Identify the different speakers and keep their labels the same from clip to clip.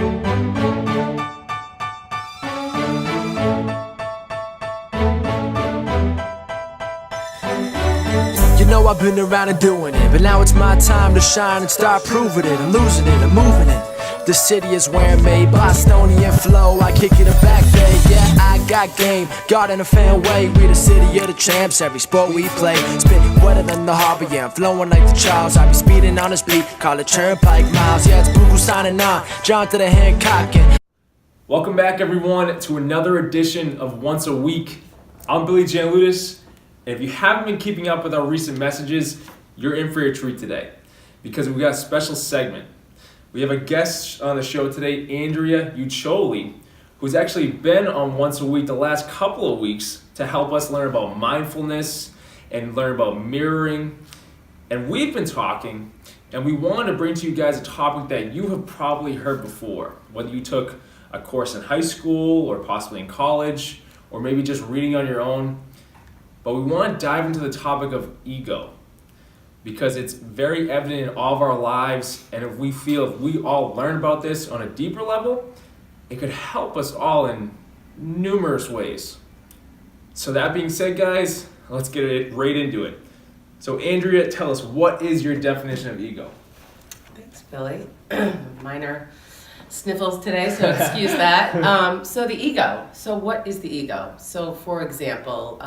Speaker 1: You know I've been around and doing it, but now it's my time to shine and start proving it. I'm losing it, I'm moving it. The city is where I'm made, Bostonian flow, I kick it a back bay. Yeah, I got game, God in a fan way. We the city of the champs, every sport we play. Spit wetter than the harbor, yeah, I'm flowing like the Charles. I be speeding on this beat, call it Turnpike Miles. Yeah, it's Buku signing on, John to the Hancock.
Speaker 2: Welcome back, everyone, to another edition of Once a Week. I'm Giannouloudis, and if you haven't been keeping up with our recent messages, you're in for your treat today, because we got a special segment. We have a guest on the show today, Andrea Urciuoli, who's actually been on Once a Week the last couple of weeks to help us learn about mindfulness and learn about mirroring. And we've been talking, and we wanted to bring to you guys a topic that you have probably heard before, whether you took a course in high school or possibly in college, or maybe just reading on your own. But we want to dive into the topic of ego, because it's very evident in all of our lives, and if we all learn about this on a deeper level, it could help us all in numerous ways. So that being said, guys, let's get right into it. So Andrea, tell us, what is your definition of ego?
Speaker 3: Thanks, Billy. Minor sniffles today, so excuse that. So the ego. So what is the ego? So for example,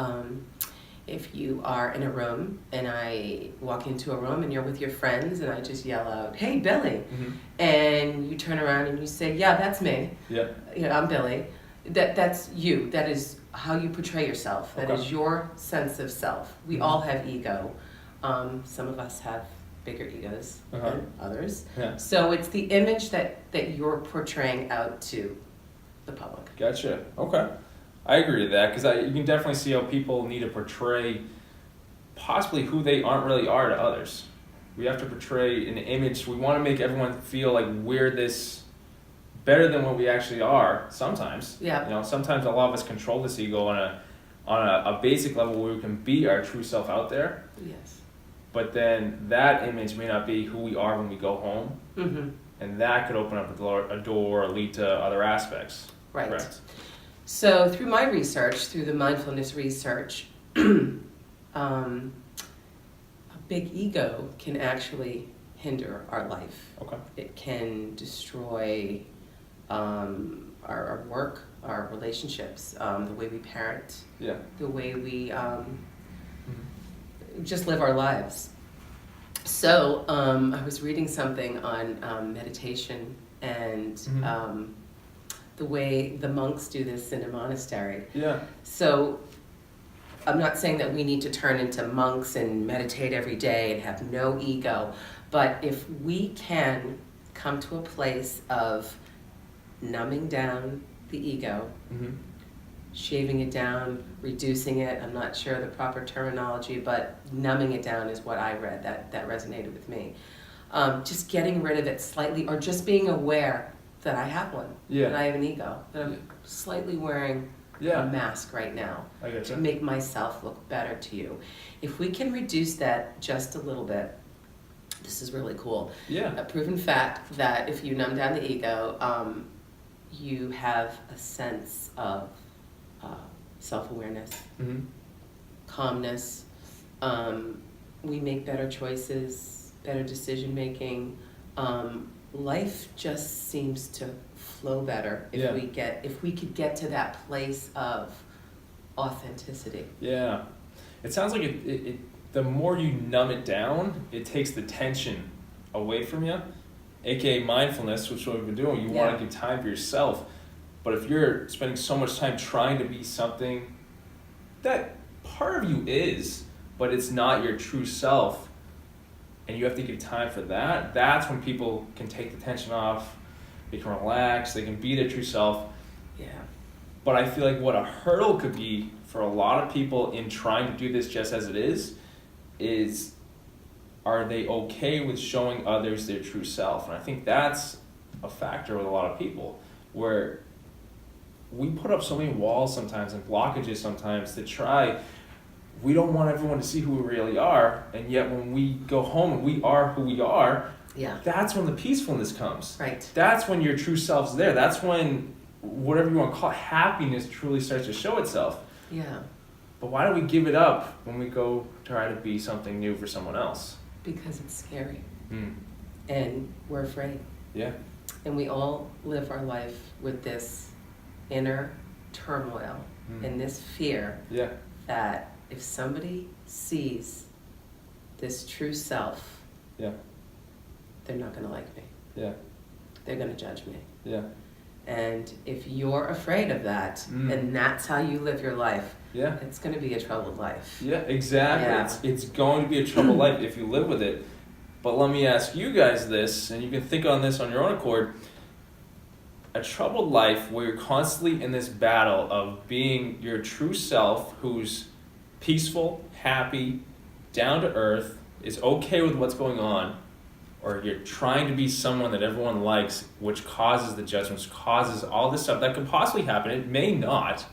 Speaker 3: if you are in a room and I walk into a room and you're with your friends and I just yell out, "Hey, Billy," and you turn around and you say, "Yeah, that's me.
Speaker 2: Yeah.
Speaker 3: I'm Billy." That's you. That is how you portray yourself. That is your sense of self. We all have ego. Some of us have bigger egos than others.
Speaker 2: Yeah.
Speaker 3: So it's the image that you're portraying out to the public.
Speaker 2: Gotcha. Okay. I agree with that, because you can definitely see how people need to portray possibly who they aren't really are to others. We have to portray an image. We want to make everyone feel like we're this better than what we actually are sometimes.
Speaker 3: Yeah.
Speaker 2: You know, sometimes a lot of us control this ego on a basic level where we can be our true self out there.
Speaker 3: Yes.
Speaker 2: But then that image may not be who we are when we go home.
Speaker 3: Mm-hmm.
Speaker 2: And that could open up a door or lead to other aspects.
Speaker 3: Right.
Speaker 2: Correct.
Speaker 3: So through my research, through the mindfulness research, a big ego can actually hinder our life.
Speaker 2: Okay.
Speaker 3: It can destroy our work, our relationships, the way we parent, the way we just live our lives. So I was reading something on meditation and the way the monks do this in a monastery.
Speaker 2: Yeah.
Speaker 3: So I'm not saying that we need to turn into monks and meditate every day and have no ego, but if we can come to a place of numbing down the ego, shaving it down, reducing it, I'm not sure the proper terminology, but numbing it down is what I read, that resonated with me. Just getting rid of it slightly, or just being aware that I have one, that I have an ego, that I'm slightly wearing a mask right now to make myself look better to you. If we can reduce that just a little bit, this is really cool. A proven fact that if you numb down the ego, you have a sense of self-awareness, calmness. We make better choices, better decision-making. Life just seems to flow better if we could get to that place of authenticity.
Speaker 2: Yeah. It sounds like it the more you numb it down, it takes the tension away from you, aka mindfulness, which is what we've been doing. You want to give time for yourself. But if you're spending so much time trying to be something that part of you is, but it's not your true self, and you have to give time for that, that's when people can take the tension off, they can relax, they can be their true self.
Speaker 3: Yeah.
Speaker 2: But I feel like what a hurdle could be for a lot of people in trying to do this just as it is are they okay with showing others their true self? And I think that's a factor with a lot of people, where we put up so many walls sometimes and blockages sometimes to try. We don't want everyone to see who we really are, and yet when we go home and we are who we are,
Speaker 3: Yeah.
Speaker 2: That's when the peacefulness comes.
Speaker 3: Right.
Speaker 2: That's when your true self's there. That's when, whatever you want to call it, happiness truly starts to show itself.
Speaker 3: Yeah.
Speaker 2: But why do we give it up when we go try to be something new for someone else?
Speaker 3: Because it's scary.
Speaker 2: Mm.
Speaker 3: And we're afraid.
Speaker 2: Yeah.
Speaker 3: And we all live our life with this inner turmoil and this fear
Speaker 2: Yeah.
Speaker 3: that if somebody sees this true self,
Speaker 2: Yeah.
Speaker 3: they're not going to like me.
Speaker 2: Yeah.
Speaker 3: They're going to judge me.
Speaker 2: Yeah.
Speaker 3: And if you're afraid of that, and that's how you live your life,
Speaker 2: Yeah.
Speaker 3: it's going to be a troubled life.
Speaker 2: Yeah, exactly.
Speaker 3: Yeah.
Speaker 2: It's going to be a troubled life if you live with it. But let me ask you guys this, and you can think on this on your own accord. A troubled life where you're constantly in this battle of being your true self, who's peaceful, happy, down to earth, is okay with what's going on, or you're trying to be someone that everyone likes, which causes the judgments, causes all this stuff that could possibly happen. It may not,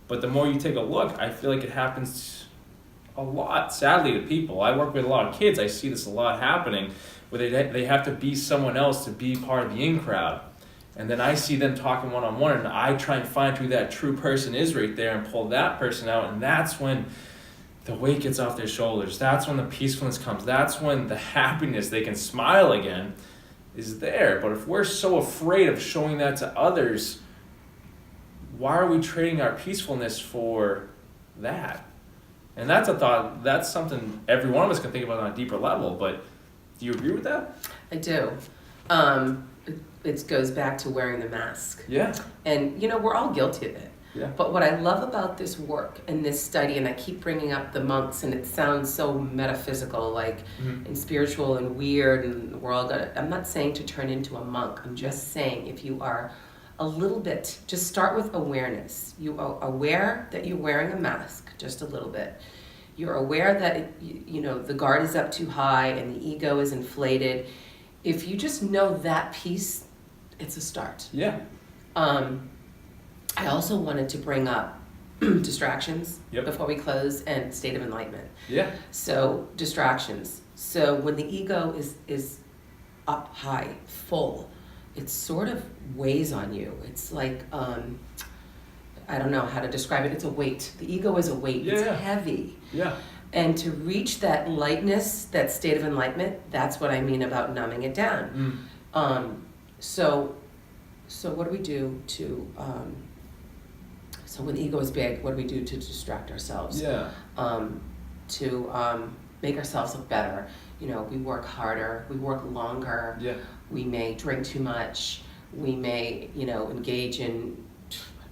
Speaker 2: but the more you take a look, I feel like it happens a lot, sadly, to people. I work with a lot of kids. I see this a lot happening, where they have to be someone else to be part of the in crowd. And then I see them talking one-on-one, and I try and find who that true person is right there and pull that person out, and that's when the weight gets off their shoulders. That's when the peacefulness comes. That's when the happiness, they can smile again, is there. But if we're so afraid of showing that to others, why are we trading our peacefulness for that? And that's a thought, that's something every one of us can think about on a deeper level, but do you agree with that?
Speaker 3: I do. It goes back to wearing the mask.
Speaker 2: Yeah.
Speaker 3: And, we're all guilty of it.
Speaker 2: Yeah.
Speaker 3: But what I love about this work and this study, and I keep bringing up the monks, and it sounds so metaphysical, like, and spiritual and weird, and we're all gonna, I'm not saying to turn into a monk. I'm just saying if you are a little bit, just start with awareness. You are aware that you're wearing a mask, just a little bit. You're aware that, the guard is up too high and the ego is inflated. If you just know that piece, it's a start.
Speaker 2: Yeah.
Speaker 3: I also wanted to bring up distractions before we close and state of enlightenment.
Speaker 2: Yeah.
Speaker 3: So distractions. So when the ego is up high, full, it sort of weighs on you. It's like, I don't know how to describe it. It's a weight. The ego is a weight.
Speaker 2: Yeah.
Speaker 3: It's heavy.
Speaker 2: Yeah.
Speaker 3: And to reach that lightness, that state of enlightenment, that's what I mean about numbing it down. So what do we do to, so when the ego is big, what do we do to distract ourselves?
Speaker 2: Yeah.
Speaker 3: To make ourselves look better. We work harder, we work longer,
Speaker 2: Yeah.
Speaker 3: we may drink too much, we may, engage in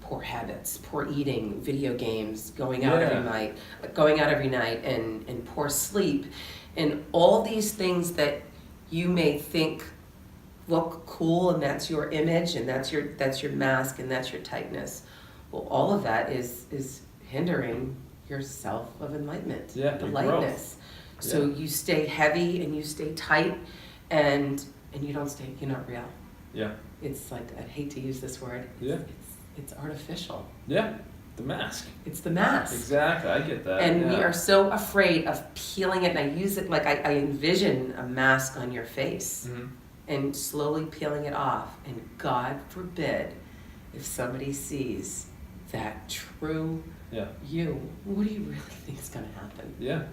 Speaker 3: poor habits, poor eating, video games, going out every night and poor sleep, and all these things that you may think look cool, and that's your image, and that's your mask, and that's your tightness. Well, all of that is hindering your self of enlightenment, the lightness. So you stay heavy and you stay tight, and you're not real.
Speaker 2: Yeah.
Speaker 3: It's like, I hate to use this word. It's artificial.
Speaker 2: Yeah. The mask.
Speaker 3: It's the mask.
Speaker 2: Exactly. I get that.
Speaker 3: And we are so afraid of peeling it, and I use it like I envision a mask on your face and slowly peeling it off. And God forbid if somebody sees that true you, what do you really think is going to happen?
Speaker 2: Yeah.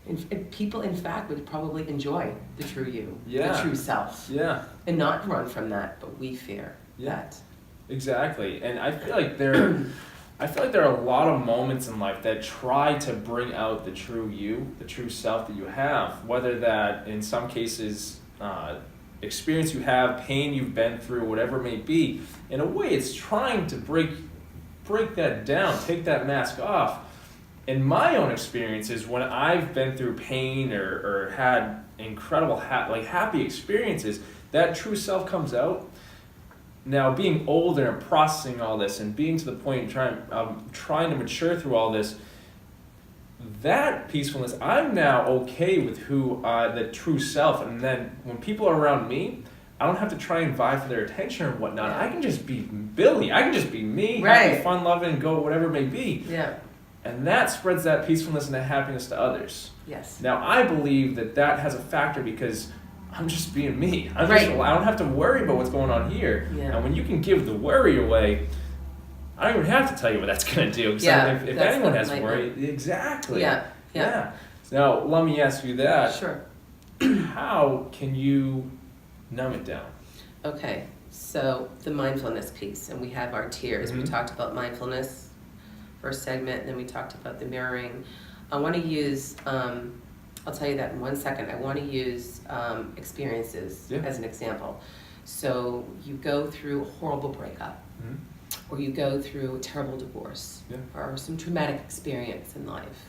Speaker 3: And people, in fact, would probably enjoy the true you, the true self.
Speaker 2: Yeah.
Speaker 3: And not run from that, but we fear that.
Speaker 2: Exactly. And I feel like there are a lot of moments in life that try to bring out the true you, the true self that you have, whether that in some cases experience you have, pain you've been through, whatever it may be. In a way, it's trying to break that down, take that mask off. In my own experiences, when I've been through pain or had incredible happy experiences, that true self comes out. Now, being older and processing all this and being to the point trying to mature through all this, that peacefulness, I'm now okay with who the true self. And then when people are around me, I don't have to try and vie for their attention or whatnot. I can just be Billy. I can just be me, happy, fun, loving, and go whatever it may be.
Speaker 3: Yeah.
Speaker 2: And that spreads that peacefulness and that happiness to others.
Speaker 3: Yes.
Speaker 2: Now, I believe that has a factor because I'm just being me. I
Speaker 3: Right.
Speaker 2: don't have to worry about what's going on here.
Speaker 3: Yeah.
Speaker 2: And when you can give the worry away, I don't even have to tell you what that's going to do. 'Cause
Speaker 3: Yeah,
Speaker 2: if
Speaker 3: that's
Speaker 2: anyone
Speaker 3: the
Speaker 2: has
Speaker 3: enlightenment.
Speaker 2: worry, exactly.
Speaker 3: Yeah, yeah.
Speaker 2: So now, let me ask you that.
Speaker 3: Sure.
Speaker 2: How can you numb it down?
Speaker 3: Okay, so the mindfulness piece, and we have our tiers. We
Speaker 2: Mhm.
Speaker 3: talked about mindfulness first segment, and then we talked about the mirroring. I want to use, I'll tell you that in 1 second. I want to use experiences
Speaker 2: Yeah.
Speaker 3: as an example. So you go through a horrible breakup,
Speaker 2: Mhm.
Speaker 3: or you go through a terrible divorce,
Speaker 2: Yeah.
Speaker 3: or some traumatic experience in life.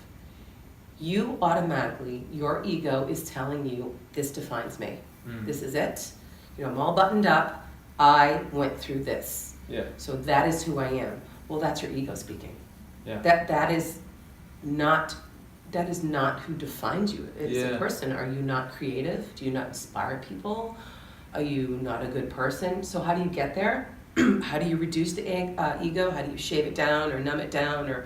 Speaker 3: You automatically, your ego is telling you, this defines me.
Speaker 2: Mm.
Speaker 3: This is it. I'm all buttoned up. I went through this.
Speaker 2: Yeah.
Speaker 3: So that is who I am. Well, that's your ego speaking.
Speaker 2: Yeah.
Speaker 3: That is not who defines you as
Speaker 2: Yeah.
Speaker 3: a person. Are you not creative? Do you not inspire people? Are you not a good person? So how do you get there? How do you reduce the ego? How do you shave it down or numb it down? Or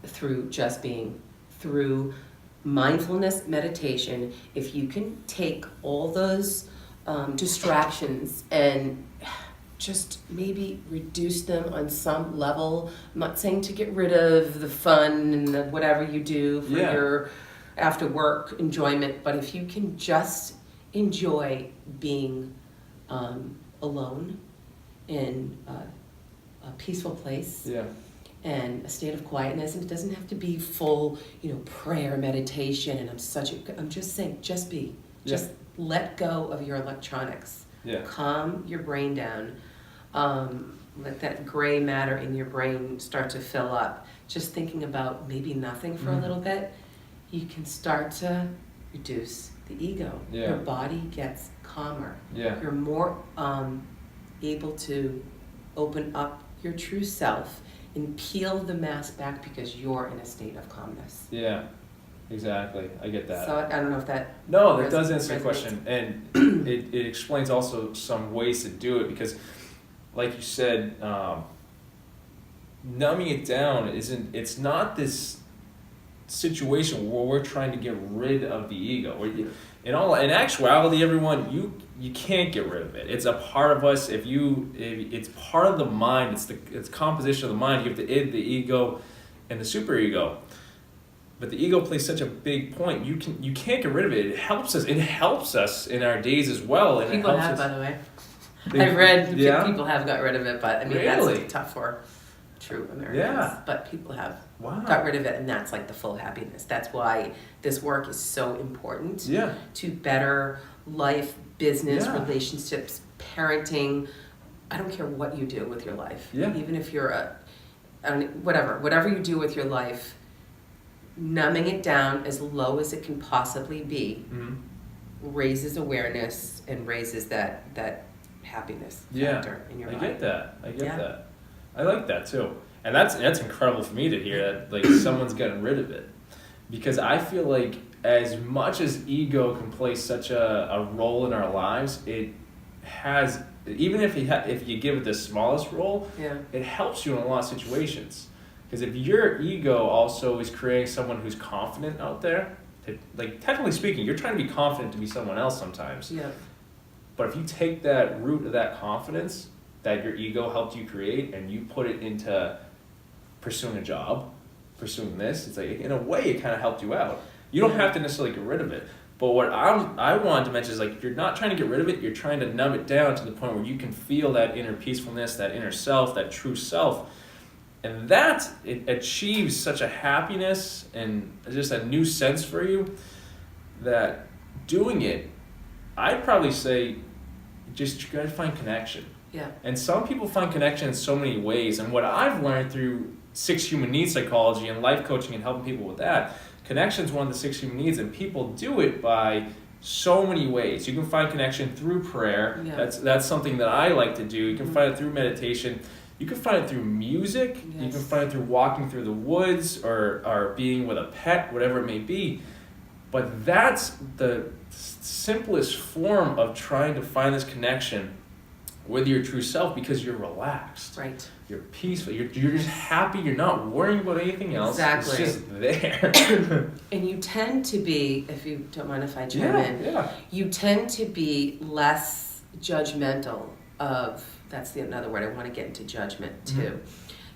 Speaker 3: through just being, through mindfulness meditation. If you can take all those distractions and just maybe reduce them on some level. I'm not saying to get rid of the fun and the whatever you do for
Speaker 2: Yeah.
Speaker 3: your after work enjoyment, but if you can just enjoy being alone in a peaceful place,
Speaker 2: Yeah.
Speaker 3: and a state of quietness, and it doesn't have to be full, prayer, meditation, and I'm just saying, just be.
Speaker 2: Yeah.
Speaker 3: Just let go of your electronics.
Speaker 2: Yeah.
Speaker 3: Calm your brain down. Let that gray matter in your brain start to fill up. Just thinking about maybe nothing for a little bit, you can start to reduce the ego.
Speaker 2: Yeah.
Speaker 3: Your body gets calmer.
Speaker 2: Yeah.
Speaker 3: You're more able to open up your true self and peel the mask back because you're in a state of calmness.
Speaker 2: Yeah. Exactly. I get that.
Speaker 3: So I don't know if that...
Speaker 2: No, that does answer the
Speaker 3: resonates.
Speaker 2: question, and it explains also some ways to do it, because, like you said, numbing it down it's not this situation where we're trying to get rid of the ego. In actuality, everyone, you can't get rid of it. It's a part of us. If it's part of the mind. It's composition of the mind. You have the id, the ego, and the superego. But the ego plays such a big point. You can't get rid of it. It helps us. It helps us in our days as well. And
Speaker 3: People
Speaker 2: it helps
Speaker 3: have,
Speaker 2: us.
Speaker 3: by the way. I've read
Speaker 2: Yeah?
Speaker 3: people have got rid of it, but I mean,
Speaker 2: Really?
Speaker 3: that's tough for true Americans.
Speaker 2: Yeah.
Speaker 3: But people have
Speaker 2: Wow.
Speaker 3: got rid of it, and that's like the full happiness. That's why this work is so important
Speaker 2: Yeah.
Speaker 3: to better life, business,
Speaker 2: Yeah.
Speaker 3: relationships, parenting. I don't care what you do with your life.
Speaker 2: Yeah.
Speaker 3: Even if you're whatever you do with your life, numbing it down as low as it can possibly be
Speaker 2: Mm-hmm.
Speaker 3: raises awareness and raises that happiness
Speaker 2: Yeah.
Speaker 3: factor in your
Speaker 2: I
Speaker 3: life.
Speaker 2: get that. I get
Speaker 3: Yeah.
Speaker 2: that. I like that too. And that's incredible for me to hear that, like, someone's gotten rid of it, because I feel like as much as ego can play such a role in our lives, it has, even if you give it the smallest role,
Speaker 3: Yeah.
Speaker 2: it helps you in a lot of situations. Because if your ego also is creating someone who's confident out there, like, technically speaking, you're trying to be confident to be someone else sometimes.
Speaker 3: Yeah.
Speaker 2: But if you take that root of that confidence that your ego helped you create and you put it into pursuing a job, pursuing this, it's like, in a way, it kind of helped you out. You don't have to necessarily get rid of it. But what I wanted to mention is, like, if you're not trying to get rid of it, you're trying to numb it down to the point where you can feel that inner peacefulness, that inner self, that true self. And it achieves such a happiness and just a new sense for you that doing it, I'd probably say, just you gotta find connection.
Speaker 3: Yeah.
Speaker 2: And some people find connection in so many ways. And what I've learned through 6 human needs psychology and life coaching and helping people with that, connection is one of the 6 human needs, and people do it by so many ways. You can find connection through prayer.
Speaker 3: Yeah.
Speaker 2: That's something that I like to do. You can find it through meditation. You can find it through music.
Speaker 3: Yes.
Speaker 2: You can find it through walking through the woods or being with a pet, whatever it may be. But that's the simplest form of trying to find this connection with your true self because you're relaxed.
Speaker 3: Right.
Speaker 2: You're peaceful. You're just happy. You're not worrying about anything else.
Speaker 3: Exactly.
Speaker 2: It's just there.
Speaker 3: And you tend to be, if you don't mind if I chime in,
Speaker 2: Yeah.
Speaker 3: you tend to be less judgmental of, that's another word, I want to get into judgment too.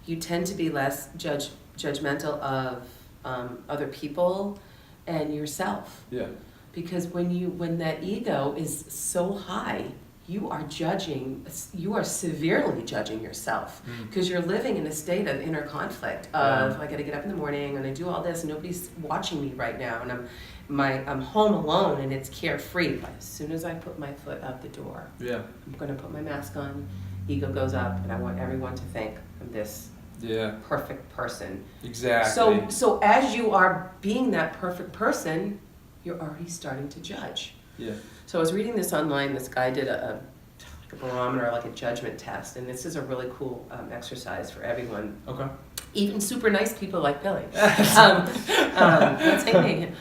Speaker 3: You tend to be less judgmental of other people and yourself.
Speaker 2: Yeah.
Speaker 3: Because when that ego is so high, you are severely judging yourself, because you're living in a state of inner conflict of, I gotta get up in the morning and I do all this and nobody's watching me right now, and I'm home alone and it's carefree. But as soon as I put my foot out the door,
Speaker 2: Yeah.
Speaker 3: I'm gonna put my mask on, ego goes up, and I want everyone to think I'm this perfect person.
Speaker 2: Exactly.
Speaker 3: So as you are being that perfect person, you're already starting to judge.
Speaker 2: Yeah.
Speaker 3: So I was reading this online. This guy did a barometer, like a judgment test, and this is a really cool exercise for everyone,
Speaker 2: Okay.
Speaker 3: even super nice people like Billy. Let's say me.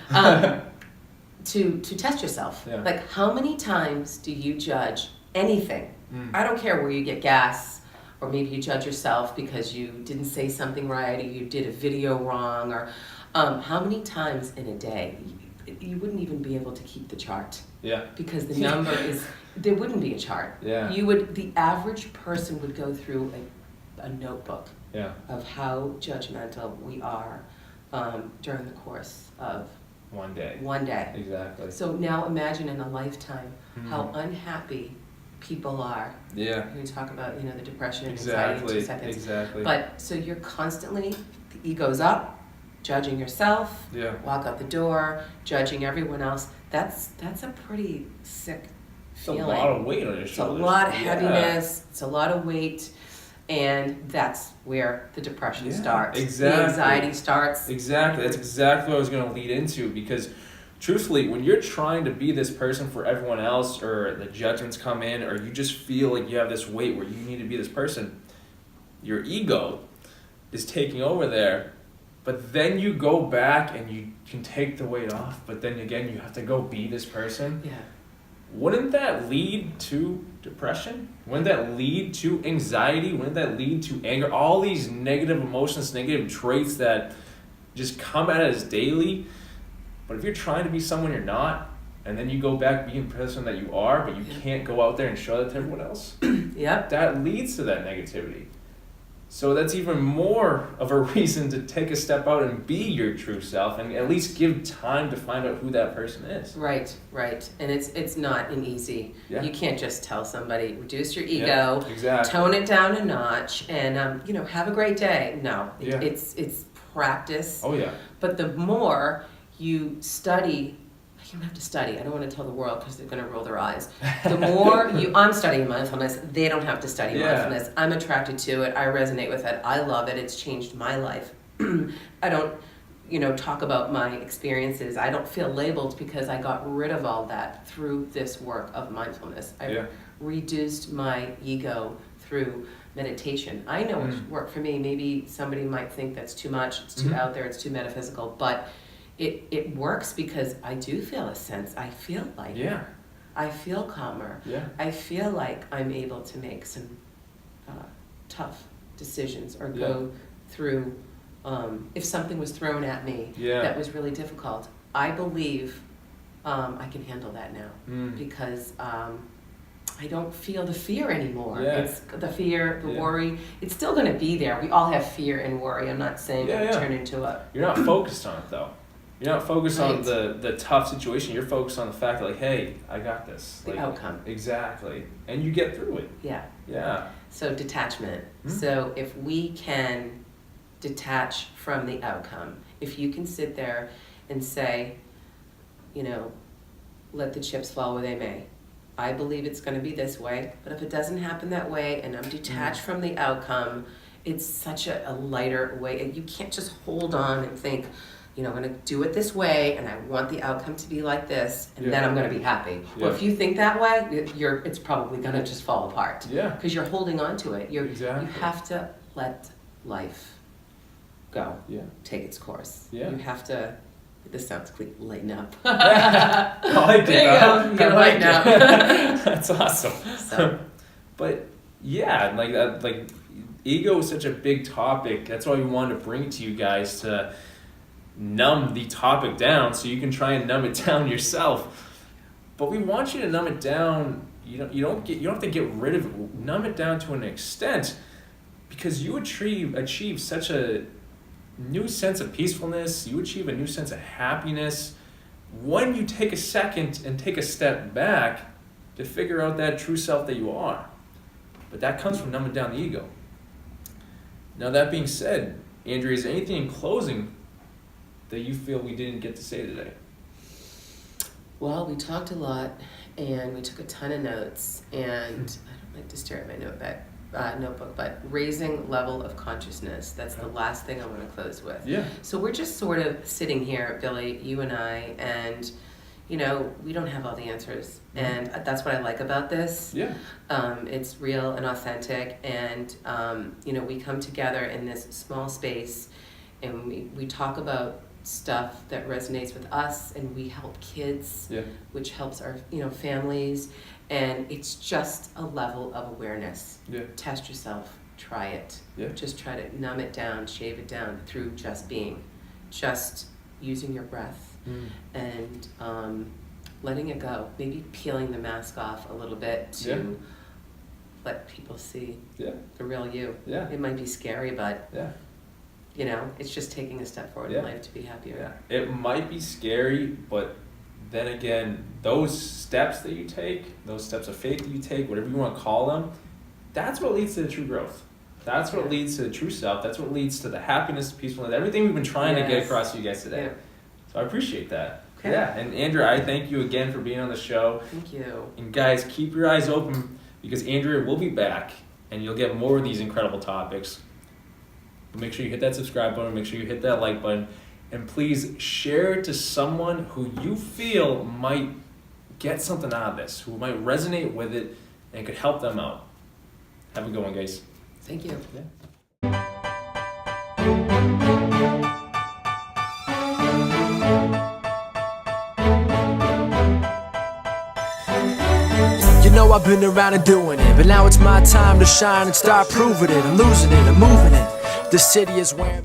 Speaker 3: To test yourself.
Speaker 2: Yeah.
Speaker 3: Like, how many times do you judge anything? I don't care where you get gas, or maybe you judge yourself because you didn't say something right, or you did a video wrong, or how many times in a day? You wouldn't even be able to keep the chart.
Speaker 2: Yeah.
Speaker 3: Because the number is, there wouldn't be a chart.
Speaker 2: Yeah.
Speaker 3: The average person would go through a notebook of how judgmental we are during the course of
Speaker 2: One day. Exactly.
Speaker 3: So now imagine in a lifetime how unhappy people are.
Speaker 2: Yeah.
Speaker 3: We talk about, the depression and anxiety in 2 seconds.
Speaker 2: Exactly.
Speaker 3: But so you're constantly, the ego's up, judging yourself, walk out the door, judging everyone else. That's a pretty sick feeling.
Speaker 2: It's a lot of weight on your shoulders.
Speaker 3: It's a lot of heaviness, it's a lot of weight, and that's where the depression starts.
Speaker 2: Exactly.
Speaker 3: The anxiety starts.
Speaker 2: Exactly. That's exactly what I was going to lead into, because truthfully, when you're trying to be this person for everyone else, or the judgments come in, or you just feel like you have this weight where you need to be this person, your ego is taking over there. But then you go back and you can take the weight off, but then again, you have to go be this person.
Speaker 3: Yeah.
Speaker 2: Wouldn't that lead to depression? Wouldn't that lead to anxiety? Wouldn't that lead to anger? All these negative emotions, negative traits that just come at us daily. But if you're trying to be someone you're not, and then you go back being the person that you are, but you can't go out there and show that to everyone else, that leads to that negativity. So that's even more of a reason to take a step out and be your true self, and at least give time to find out who that person is.
Speaker 3: Right. And it's not an easy.
Speaker 2: Yeah.
Speaker 3: You can't just tell somebody, reduce your ego,
Speaker 2: exactly.
Speaker 3: tone it down a notch, and have a great day. No, it's practice.
Speaker 2: Oh yeah.
Speaker 3: But the more you study, you don't have to study. I don't want to tell the world because they're going to roll their eyes. The more I'm studying mindfulness, they don't have to study mindfulness. I'm attracted to it. I resonate with it. I love it. It's changed my life. I don't, talk about my experiences. I don't feel labeled because I got rid of all that through this work of mindfulness. I reduced my ego through meditation. I know it worked for me. Maybe somebody might think that's too much. It's too out there. It's too metaphysical. But it works because I do feel a sense. I feel like I feel calmer.
Speaker 2: Yeah.
Speaker 3: I feel like I'm able to make some tough decisions or go through. If something was thrown at me that was really difficult, I believe I can handle that now because I don't feel the fear anymore. It's the fear, the worry. It's still going to be there. We all have fear and worry. I'm not saying turn into a...
Speaker 2: You're not focused on it though. You're not focused on the tough situation. You're focused on the fact that, like, hey, I got this.
Speaker 3: The outcome.
Speaker 2: Exactly. And you get through it.
Speaker 3: Yeah.
Speaker 2: Yeah.
Speaker 3: So detachment. So if we can detach from the outcome, if you can sit there and say, let the chips fall where they may. I believe it's going to be this way, but if it doesn't happen that way and I'm detached from the outcome, it's such a lighter way. You can't just hold on and think, I'm going to do it this way, and I want the outcome to be like this, and then I'm going to be happy. Well, if you think that way, it's probably going to just fall apart.
Speaker 2: Yeah.
Speaker 3: Because you're holding on to it. You have to let life go. Yeah. Take its course. Yeah. You have to. This sounds clean. Lighten up.
Speaker 2: I like it.
Speaker 3: There you go. You gotta lighten up.
Speaker 2: That's awesome.
Speaker 3: So.
Speaker 2: But yeah, like ego is such a big topic. That's why we wanted to bring it to you guys, to numb the topic down so you can try and numb it down yourself. But we want you to numb it down. You don't have to get rid of it. Numb it down to an extent, because you achieve such a new sense of peacefulness. You achieve a new sense of happiness when you take a second and take a step back to figure out that true self that you are. But that comes from numbing down the ego. Now, that being said, Andrea, is there anything in closing that you feel we didn't get to say today?
Speaker 3: Well, we talked a lot, and we took a ton of notes, and I don't like to stare at my notebook, but raising level of consciousness. That's the last thing I want to close with.
Speaker 2: Yeah.
Speaker 3: So we're just sort of sitting here, Billy, you and I, and we don't have all the answers. And that's what I like about this.
Speaker 2: Yeah.
Speaker 3: It's real and authentic, and we come together in this small space, and we talk about stuff that resonates with us, and we help kids, which helps our families, and it's just a level of awareness. Test yourself, try it. Just try to numb it down, shave it down through just being, just using your breath, and letting it go, maybe peeling the mask off a little bit to let people see the real you. It might be scary, but it's just taking a step forward in life to be happier.
Speaker 2: It might be scary, but then again, those steps that you take, those steps of faith that you take, whatever you want to call them, that's what leads to the true growth. That's what leads to the true self. That's what leads to the happiness, peacefulness, everything we've been trying to get across to you guys today. So I appreciate that.
Speaker 3: Okay.
Speaker 2: Yeah, and Andrea, I thank you again for being on the show.
Speaker 3: Thank you.
Speaker 2: And guys, keep your eyes open, because Andrea will be back, and you'll get more of these incredible topics. But make sure you hit that subscribe button, make sure you hit that like button, and please share it to someone who you feel might get something out of this, who might resonate with it and could help them out. Have a good one, guys.
Speaker 3: Thank you.
Speaker 1: I've been around and doing it, but now it's my time to shine and start proving it. I'm losing it, I'm moving it. The city is where